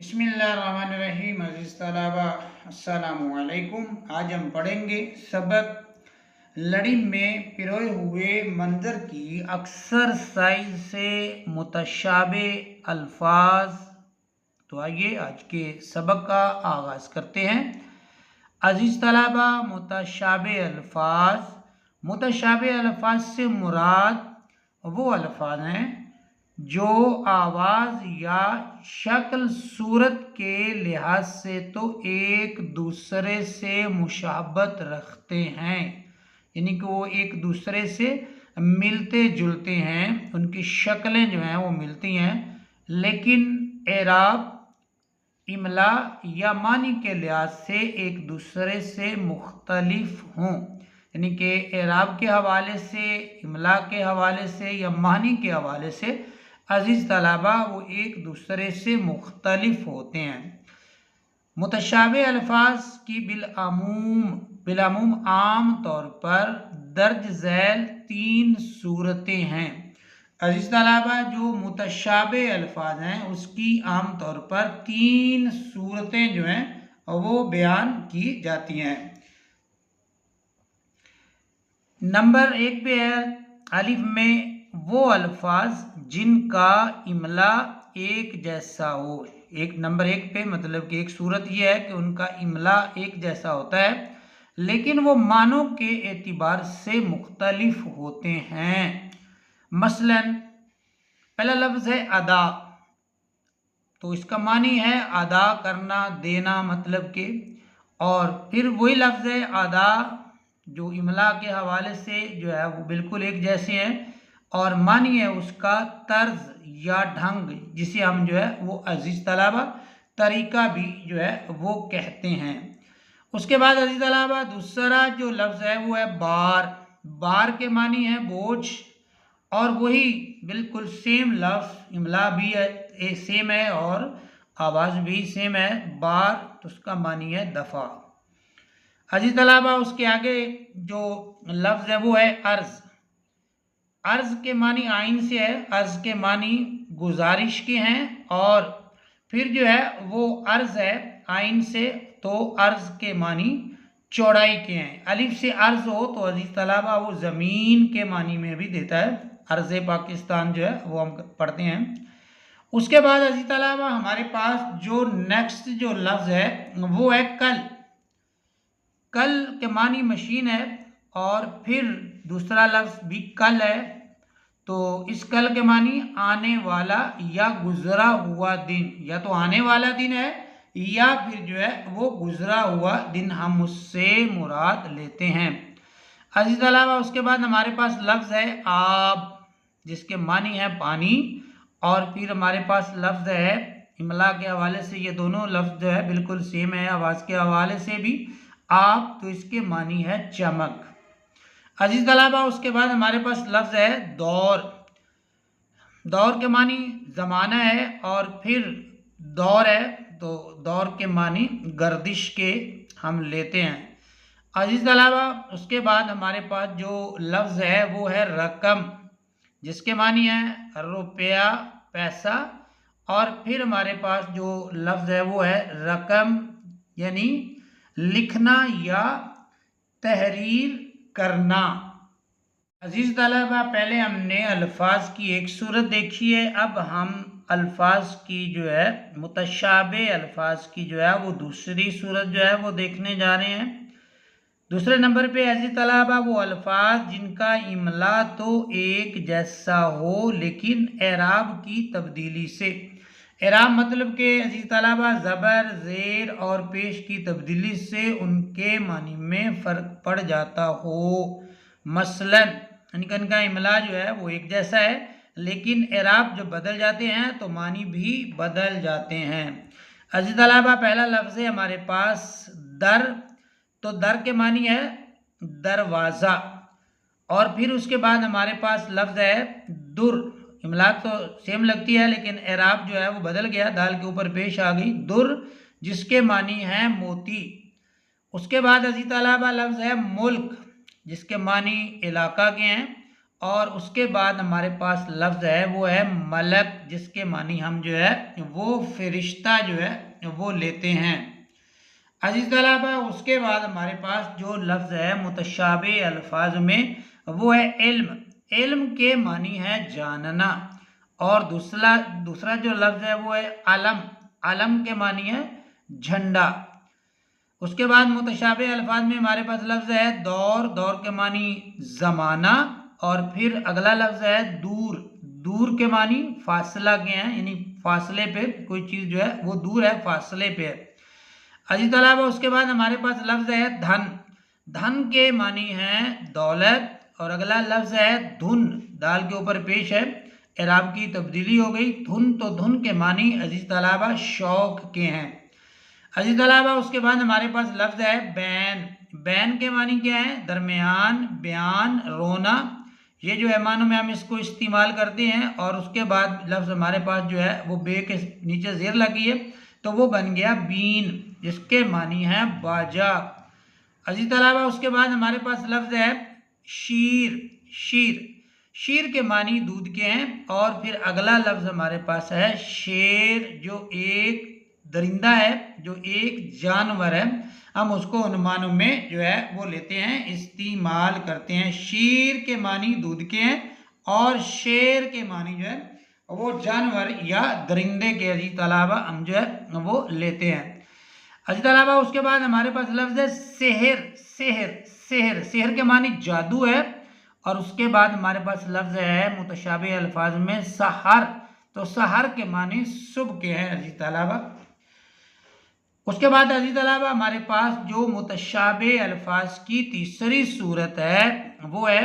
बिस्मिल्लाहिर्रहमानिर्रहीम। अज़ीज़ तलबा अस्सलामु अलैकुम। आज हम पढ़ेंगे सबक लड़ी में पिरोए हुए मंजर की अक्सर साइज से मुतशाबे अल्फाज। तो आइए आज के सबक का आगाज़ करते हैं। अज़ीज़ तलबा, मुतशाबे अल्फाज से मुराद वो अल्फाज हैं जो आवाज़ या शक्ल सूरत के लिहाज से तो एक दूसरे से मुशाबत रखते हैं, यानी कि वो एक दूसरे से मिलते जुलते हैं, उनकी शक्लें जो हैं वो मिलती हैं, लेकिन एराब, इमला या मानी के लिहाज से एक दूसरे से मुख्तलिफ हों, यानी कि एराब के हवाले से, इमला के हवाले से या मानी के हवाले से अजीज़ तलबा वो एक दूसरे से मुख्तलिफ होते हैं। मुतशाबे अल्फाज की बिलामूम आम तौर पर दर्ज झैल 3 सूरतें हैं। अजीज़ तलबा, जो मुतशाबे अल्फाज हैं उसकी आम तौर पर 3 सूरतें जो हैं वो बयान की जाती हैं। नंबर 1 पे है अलिफ में वो अल्फाज जिनका इमला एक जैसा हो। एक नंबर 1 पे मतलब कि एक सूरत यह है कि उनका इमला एक जैसा होता है, लेकिन वो मानों के एतबार से मुख्तलिफ होते हैं। मसलन पहला लफ्ज़ है अदा, तो इसका मानी है अदा करना, देना मतलब के। और फिर वही लफ्ज़ है अदा जो इमला के हवाले से जो है वो बिल्कुल एक जैसे हैं, और मानी है उसका तर्ज या ढंग, जिसे हम जो है वो अजीज़ तलबा तरीका भी जो है वो कहते हैं। उसके बाद अजीज़ तलबा दूसरा जो लफ्ज़ है वो है बार। बार के मानी है बोझ, और वही बिल्कुल सेम लफ्ज़ इमला भी है सेम है और आवाज़ भी सेम है, बार, तो उसका मानी है दफ़ा। अजीज़ तलबा उसके आगे जो लफ्ज़ है वो है अर्ज़। अर्ज़ के मानी आइन से है, अर्ज़ के मानी गुजारिश के हैं, और फिर जो है वो अर्ज़ है आइन से, तो अर्ज़ के मानी चौड़ाई के हैं। अलिफ से अर्ज़ हो तो अजीज़ तलबा वो ज़मीन के मानी में भी देता है। अर्ज़ पाकिस्तान जो है वो हम पढ़ते हैं। उसके बाद अजीज़ तलबा हमारे पास जो नेक्स्ट जो लफ्ज़ है वो है कल। कल के मानी मशीन है, और फिर दूसरा लफ्ज़ भी कल है, तो इस कल के मानी आने वाला या गुजरा हुआ दिन, या तो आने वाला दिन है या फिर जो है वो गुजरा हुआ दिन हम उससे मुराद लेते हैं। अजीज़ तलबा उसके बाद हमारे पास लफ्ज़ है आब, जिसके मानी है पानी, और फिर हमारे पास लफ्ज़ है इमला के हवाले से, ये दोनों लफ्ज़ जो है बिल्कुल सेम है, आवाज़ के हवाले से भी आप, तो इसके मानी है चमक। अजीज़ तलबा उसके बाद हमारे पास लफ्ज़ है दौर। दौर के मानी ज़माना है, और फिर दौर है, तो दौर के मानी गर्दिश के हम लेते हैं। अजीज़ तलबा उसके बाद हमारे पास जो लफ्ज़ है वो है रकम, जिसके मानी है रुपया, पैसा, और फिर हमारे पास जो लफ्ज़ है वो है रकम, यानी लिखना या तहरीर करना। अजीज़ तलबा पहले हमने अल्फाज की एक सूरत देखी है, अब हम अल्फाज की जो है मुतशाबे अल्फाज की जो है वो दूसरी सूरत जो है वो देखने जा रहे हैं। दूसरे नंबर पे अजीज़ तलबा वो अल्फाज जिनका इमला तो एक जैसा हो, लेकिन एराब की तब्दीली से। एराब मतलब के अजीज़ तलबा ज़बर, ज़ेर और पेश की तब्दीली से उनके मानी में फ़र्क पड़ जाता हो। मसलन इनका इमला जो है वो एक जैसा है, लेकिन एराब जब बदल जाते हैं तो मानी भी बदल जाते हैं। अजीज़ तलबा पहला लफ्ज़ है हमारे पास दर, तो दर के मानी है दरवाज़ा, और फिर उसके बाद हमारे पास लफ्ज़ है दुर। इमला तो सेम लगती है, लेकिन एराब जो है वो बदल गया, दाल के ऊपर पेश आ गई दुर, जिसके मानी है मोती। उसके बाद अजीज़ तलबा लफ्ज़ है मुल्क, जिसके मानी इलाका के हैं, और उसके बाद हमारे पास लफ्ज़ है वो है मलक, जिसके मानी हम जो है वो फरिश्ता जो है वो लेते हैं। अजीज तलबा उसके बाद हमारे पास जो लफ्ज़ है मुतशाबे अल्फाज में वो है इल्म। इल्म के मानी है जानना। और दूसरा जो लफ्ज़ है वो है अलम। अलम के मानी है झंडा। उसके बाद मुतशाबे अल्फाज में हमारे पास लफ्ज़ है दौर। दौर के मानी ज़माना। और फिर अगला लफ्ज़ है दूर। दूर के मानी फासला के हैं, यानी फासले पे कोई चीज़ जो है वो दूर है, फासले पे है। अजी तलाबा उसके बाद हमारे पास लफ्ज़ है धन। धन के मानी है दौलत। और अगला लफ्ज़ है धुन। दाल के ऊपर पेश है, एराब की तब्दीली हो गई। धुन, तो धुन के मानी अजीज तलाबा शौक के हैं। अजीज तलाबा उसके बाद हमारे पास लफ्ज़ है बैन। बैन के मानी क्या है? दरमियान, बयान, रोना। ये जो है मानों में हम इसको इस्तेमाल करते हैं। और उसके बाद लफ्ज़ हमारे पास जो है वो बे के नीचे ज़ेर लगी है, तो वो बन गया बीन, जिसके मानी है बाजा। अजीज तलाबा उसके बाद हमारे पास लफ्ज़ है शीर। शीर, शीर के मानी दूध के हैं। और फिर अगला लफ्ज़ हमारे पास है शेर, जो एक दरिंदा है, जो एक जानवर है। हम उसको उन मानों में जो है वो लेते हैं, इस्तेमाल करते हैं। शीर के मानी दूध के हैं और शेर के मानी जो है वो जानवर या दरिंदे के अजीज तलाबा हम जो है वो लेते हैं। अजीज तलाबा उसके बाद हमारे पास लफ्ज़ है सेहर। सेहर, सेहर, सेहर के मानी जादू है। और उसके बाद हमारे पास लफ्ज़ है मुतशाबे अल्फाज में सहर। तो सहर के मानी सुबह के हैं अजीज तलाबा। उसके बाद अजीज तलाबा हमारे पास जो मुतशाबे अल्फाज की तीसरी सूरत है वो है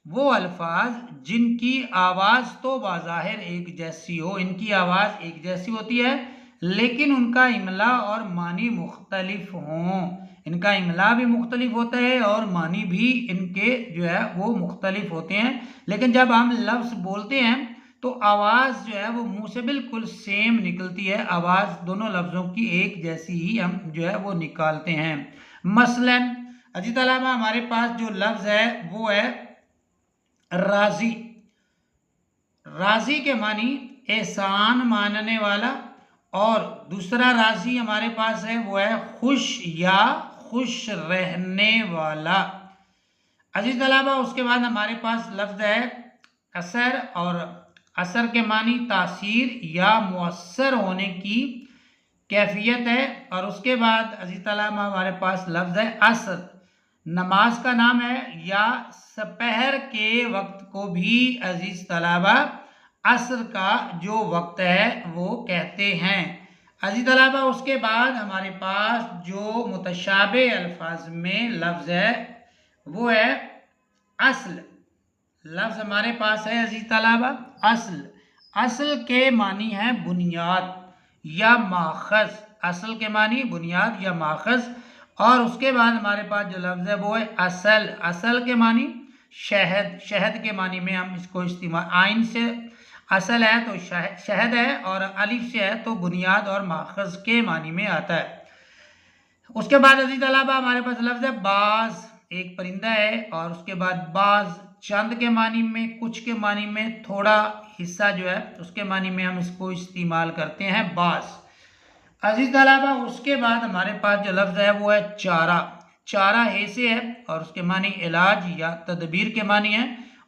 वो अल्फाज जिनकी आवाज़ तो बाज़ाहिर एक जैसी हो। इनकी आवाज़ एक जैसी होती है लेकिन उनका इमला और मानी मुख्तलिफ हों। इनका इमला भी मुख्तलिफ होता है और मानी भी इनके जो है वो मुख्तलिफ होते हैं। लेकिन जब हम लफ्ज़ बोलते हैं तो आवाज़ जो है वो मुंह से बिल्कुल सेम निकलती है। आवाज़ दोनों लफ्ज़ों की एक जैसी ही हम जो है वो निकालते हैं। मसलन अजीज तलबा हमारे पास जो लफ्ज़ है वो है राज़ी। राज़ी के मानी एहसान मानने वाला। और दूसरा राज़ी हमारे पास है वो है खुश या खुश रहने वाला। अजीज तलबा उसके बाद हमारे पास लफ्ज़ है असर। और असर के मानी तासीर या मुअस्सर होने की कैफियत है। और उसके बाद अजीज तलबा हमारे पास लफ्ज़ है असर। नमाज का नाम है या सपहर के वक्त को भी अजीज तलबा असर का जो वक्त है वो कहते हैं। अजीज तलबा उसके बाद हमारे पास जो मुतशाबे अल्फाज में लफ्ज़ है वो है असल। लफ्ज़ हमारे पास है अजीज तलबा असल। असल के मानी है बुनियाद या माखज़। असल के मानी बुनियाद या माखज़। और उसके बाद हमारे पास जो लफ्ज़ है वो है असल। असल के मानी शहद। शहद के मानी में हम इसको इस्तेमाल, आइन से असल है तो शहद है और अलिफ से है तो बुनियाद और माखज़ के मानी में आता है। उसके बाद अजीज तलबा हमारे पास लफ्ज़ है बाज। एक परिंदा है। और उसके बाद बाज चंद के मानी में, कुछ के मानी में, थोड़ा हिस्सा जो है उसके मानी में हम इसको इस्तेमाल करते हैं बाज। अजीज तलबा उसके बाद हमारे पास जो लफ्ज़ है वो है चारा। चारा हे से है और उसके मानी इलाज या तदबीर के मानी है।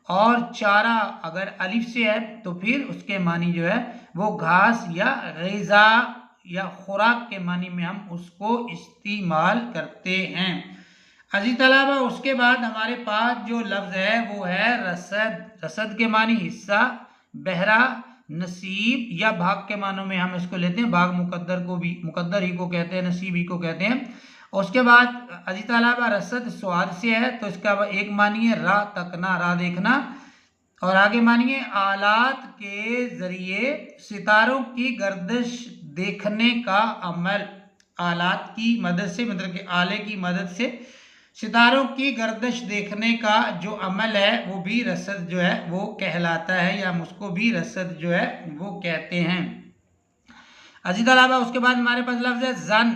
और चारा अगर अलिफ से है तो फिर उसके मानी जो है वो घास या ग़िज़ा या खुराक के मानी में हम उसको इस्तेमाल करते हैं। अजीज तलबा उसके बाद हमारे पास जो लफ्ज़ है वो है रसद। रसद के मानी हिस्सा, बहरा, नसीब या भाग के मानों में हम इसको लेते हैं। भाग मुकद्दर ही को कहते हैं, नसीब ही को कहते हैं। उसके बाद अजीज तलबा रसद स्वाद से है तो इसका एक मानी है रा तकना, रा देखना। और आगे मानिए आलात के ज़रिए सितारों की गर्दिश देखने का अमल। आलात की मदद से, मतलब कि आले की मदद से सितारों की गर्दिश देखने का जो अमल है वो भी रसद जो है वो कहलाता है, या हम उसको भी रसद जो है वो कहते हैं। अजीज तलबा उसके बाद हमारे पास लफ्ज़ है जन।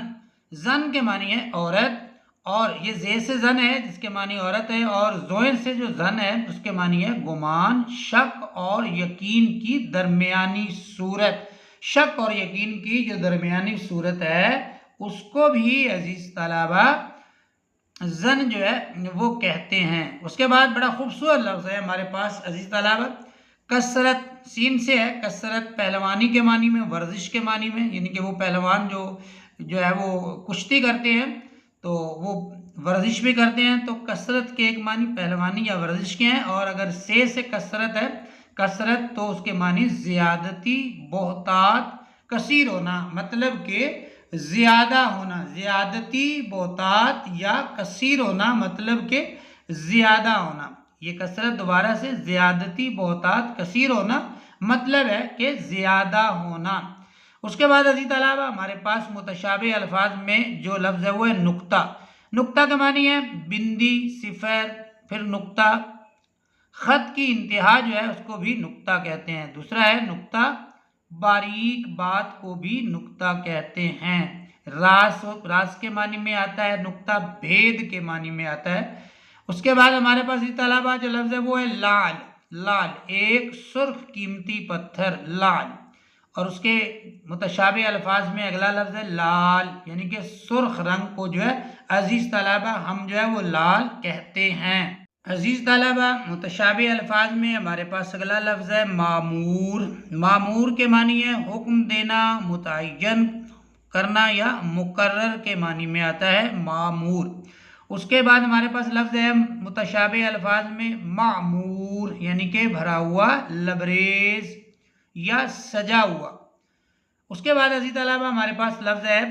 जन के मानी है औरत। और ये जे से जन है जिसके मानी औरत है, और जोइन से जो जन है उसके मानी है गुमान, शक और यकीन की दरमियानी सूरत। शक और यकीन की जो दरमियानी सूरत है उसको भी अजीज तलबा जन जो है वो कहते हैं। उसके बाद बड़ा खूबसूरत लफ्ज़ है हमारे पास अजीज तलबा, कसरत, सीन से है। कसरत पहलवानी के मानी में, वर्जिश के मानी में, यानी कि वो पहलवान जो है वो कुश्ती करते हैं तो वो वर्जिश भी करते हैं। तो कसरत के एक मानी पहलवानी या वर्जिश के हैं। और अगर से कसरत है, कसरत तो उसके मानी ज़्यादती, बोहतात, कसीर होना, मतलब कि ज़्यादा होना, ज़्यादती, बोहतात या कसीर होना, मतलब कि ज़्यादा होना। ये कसरत दोबारा से ज़्यादती, बोहतात, कसीर होना, मतलब है कि ज़्यादा होना। उसके बाद अजीज तलबा हमारे पास मुतशाबे अल्फाज में जो लफ्ज़ है वो है नुक्ता। नुक्ता के मानी है बिंदी, सिफर, फिर नुक्ता। ख़त की इंतहा जो है उसको भी नुक्ता कहते हैं। दूसरा है नुक्ता, बारीक बात को भी नुक्ता कहते हैं। रास के मानी में आता है नुक्ता, भेद के मानी में आता है। उसके बाद हमारे पास इस तलबा जो लफ्ज़ है वो है लाल। लाल एक सुर्ख कीमती पत्थर, लाल। और उसके मुतशाबे अल्फाज में अगला लफ्ज़ है लाल, यानी कि सुर्ख रंग को जो है अजीज तलबा हम जो है वो लाल कहते हैं। अजीज तलबा मुतशाबे अल्फाज में हमारे पास अगला लफ्ज़ है मामूर। मामूर के मानी है हुक्म देना, मुतय्यन करना या मुकर्रर के मानी में आता है मामूर। उसके बाद हमारे पास लफ्ज़ है मुतशाबे अल्फाज में मामूर, यानी कि भरा हुआ, लबरेज या सजा हुआ। उसके बाद अजीज तलबा हमारे पास लफ्ज़ है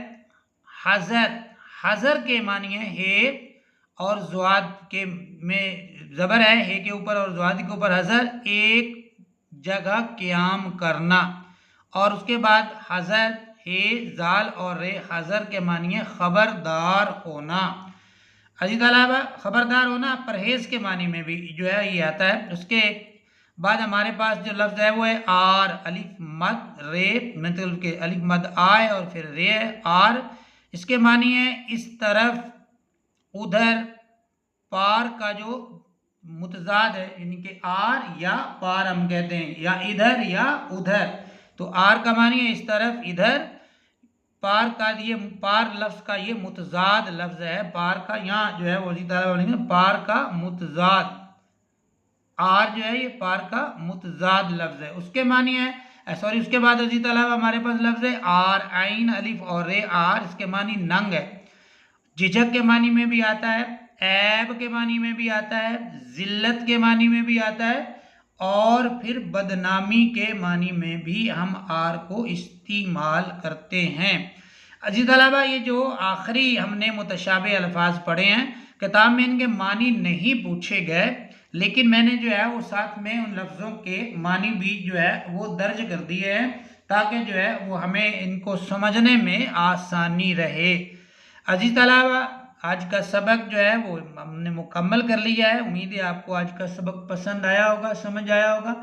हज़र। हज़र के मानी है हे और ज़ुआद के में ज़बर है, हे के ऊपर और ज़ुआद के ऊपर हज़र, एक जगह क़याम करना। और उसके बाद हज़र, हे, जाल और रे, हज़र के मानी है ख़बरदार होना। अजीज तलबा ख़बरदार होना परहेज़ के मानी में भी जो है ये आता है। उसके बाद हमारे पास जो लफ्ज़ है वो है आर, अलिफ मद रे, मतलब के अलिफ मद आए और फिर रे आर। इसके मानी है इस तरफ, उधर, पार का जो मुतजाद है, यानी कि आर या पार हम कहते हैं, या इधर या उधर। तो आर का मानी है इस तरफ, इधर। पार का ये पार लफ्ज़ का ये मुतजाद लफ्ज़ है, पार का यहाँ जो है वो इसी तरह बोलेंगे पार का मुतजाद। आर जो है ये पार का मुतजाद लफ्ज़ है, उसके मानी है सॉरी। उसके बाद अजीज तलबा हमारे पास लफ्ज़ है आर, आइन, अलिफ और रे, आर। इसके मानी नंग है। झिझक के मानी में भी आता है, ऐब के मानी में भी आता है, जिल्लत के मानी में भी आता है, और फिर बदनामी के मानी में भी हम आर को इस्तेमाल करते हैं। अजीज तलबा ये जो आखिरी हमने मुतशाबे अल्फाज पढ़े हैं, किताब में इनके मानी नहीं पूछे गए, लेकिन मैंने जो है वो साथ में उन लफ्ज़ों के मानी भी जो है वो दर्ज कर दिए हैं, ताकि जो है वो हमें इनको समझने में आसानी रहे। अजीज तलबा आज का सबक जो है वो हमने मुकम्मल कर लिया है। उम्मीद है आपको आज का सबक पसंद आया होगा, समझ आया होगा।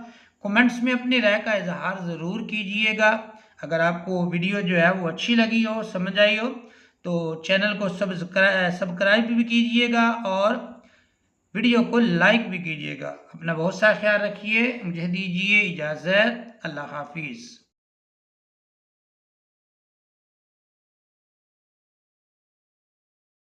कमेंट्स में अपनी राय का इजहार ज़रूर कीजिएगा। अगर आपको वीडियो जो है वो अच्छी लगी हो, समझ आई हो, तो चैनल को सब्सक्राइब भी कीजिएगा और वीडियो को लाइक भी कीजिएगा। अपना बहुत सा ख्याल रखिए। मुझे दीजिए इजाज़त। अल्लाह हाफिज़।